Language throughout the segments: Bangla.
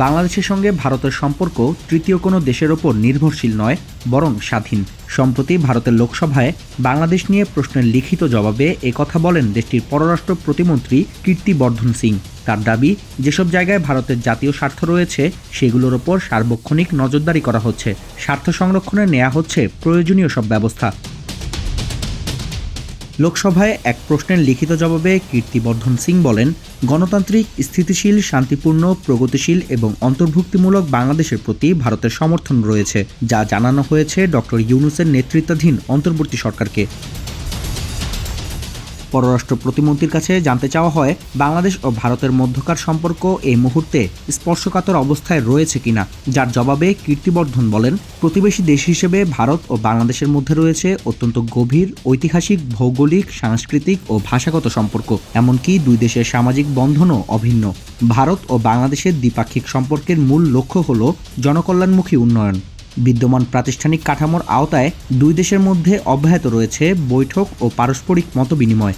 বাংলাদেশের সঙ্গে ভারতের সম্পর্ক তৃতীয় কোনো দেশের ওপর নির্ভরশীল নয়, বরং স্বাধীন। সম্প্রতি ভারতের লোকসভায় বাংলাদেশ নিয়ে প্রশ্নের লিখিত জবাবে একথা বলেন দেশটির পররাষ্ট্র প্রতিমন্ত্রী কীর্তিবর্ধন সিং। তার দাবি, যেসব জায়গায় ভারতের জাতীয় স্বার্থ রয়েছে সেগুলোর ওপর সার্বক্ষণিক নজরদারি করা হচ্ছে, স্বার্থ সংরক্ষণে নেওয়া হচ্ছে প্রয়োজনীয় সব ব্যবস্থা। লোকসভায় এক প্রশ্নের লিখিত জবাবে কীর্তিবর্ধন সিং বলেন, গণতান্ত্রিক, স্থিতিশীল, শান্তিপূর্ণ, প্রগতিশীল এবং অন্তর্ভুক্তিমূলক বাংলাদেশের প্রতি ভারতের সমর্থন রয়েছে, যা জানানো হয়েছে ডক্টর ইউনূসের নেতৃত্বাধীন অন্তর্বর্তী সরকারকে। পররাষ্ট্র প্রতিমন্ত্রীর কাছে জানতে চাওয়া হয়, বাংলাদেশ ও ভারতের মধ্যকার সম্পর্ক এই মুহূর্তে স্পর্শকাতর অবস্থায় রয়েছে কিনা, যার জবাবে কীর্তিবর্ধন বলেন, প্রতিবেশী দেশ হিসেবে ভারত ও বাংলাদেশের মধ্যে রয়েছে অত্যন্ত গভীর ঐতিহাসিক, ভৌগোলিক, সাংস্কৃতিক ও ভাষাগত সম্পর্ক। এমনকি দুই দেশের সামাজিক বন্ধনও অভিন্ন। ভারত ও বাংলাদেশের দ্বিপাক্ষিক সম্পর্কের মূল লক্ষ্য হল জনকল্যাণমুখী উন্নয়ন। বিদ্যমান প্রাতিষ্ঠানিক কাঠামোর আওতায় দুই দেশের মধ্যে অব্যাহত রয়েছে বৈঠক ও পারস্পরিক মতবিনিময়।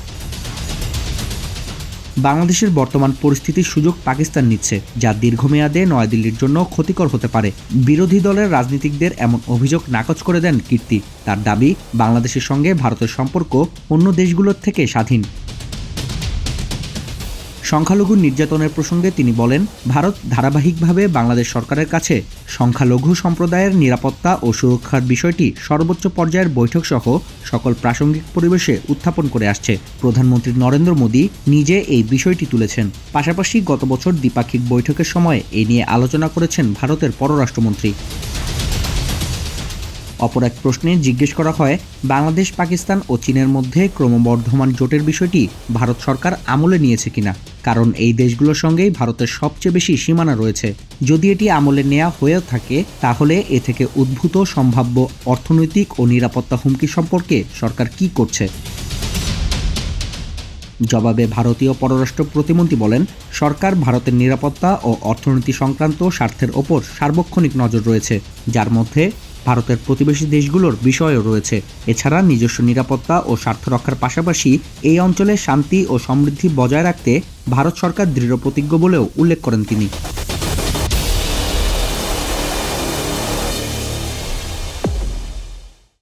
বাংলাদেশের বর্তমান পরিস্থিতির সুযোগ পাকিস্তান নিচ্ছে, যা দীর্ঘমেয়াদে নয়াদিল্লির জন্য ক্ষতিকর হতে পারে। বিরোধী দলের রাজনীতিকদের এমন অভিযোগ নাকচ করে দেন কীর্তি। তার দাবি, বাংলাদেশের সঙ্গে ভারতের সম্পর্ক অন্য দেশগুলোর থেকে স্বাধীন। সংখ্যালঘু নির্যাতনের প্রসঙ্গে তিনি বলেন, ভারত ধারাবাহিকভাবে বাংলাদেশ সরকারের কাছে সংখ্যালঘু সম্প্রদায়ের নিরাপত্তা ও সুরক্ষার বিষয়টি সর্বোচ্চ পর্যায়ের বৈঠক সহ সকল প্রাসঙ্গিক পরিবেশে উত্থাপন করে আসছে। প্রধানমন্ত্রী নরেন্দ্র মোদী নিজে এই বিষয়টি তুলেছেন। পাশাপাশি গত বছর দ্বিপাক্ষিক বৈঠকের সময় এ নিয়ে আলোচনা করেছেন ভারতের পররাষ্ট্রমন্ত্রী। অপর এক প্রশ্নে জিজ্ঞেস করা হয়, বাংলাদেশ, পাকিস্তান ও চীনের মধ্যে ক্রমবর্ধমান জোটের বিষয়টি ভারত সরকার আমলে নিয়েছে কিনা, কারণ এই দেশগুলোর সঙ্গেই ভারতের সবচেয়ে বেশি সীমানা রয়েছে। যদি এটি আমলে নেওয়া হয়ে থাকে, তাহলে এ থেকে উদ্ভূত সম্ভাব্য অর্থনৈতিক ও নিরাপত্তা হুমকি সম্পর্কে সরকার কি করছে? জবাবে ভারতীয় পররাষ্ট্র প্রতিমন্ত্রী বলেন, সরকার ভারতের নিরাপত্তা ও অর্থনীতি সংক্রান্ত স্বার্থের ওপর সার্বক্ষণিক নজর রয়েছে, যার মধ্যে ভারতের প্রতিবেশী দেশগুলোর বিষয়ও রয়েছে। এছাড়া নিজস্ব নিরাপত্তা ও স্বার্থ রক্ষার পাশাপাশি এই অঞ্চলে শান্তি ও সমৃদ্ধি বজায় রাখতে ভারত সরকার দৃঢ়প্রতিজ্ঞ বলেও উল্লেখ করেন তিনি।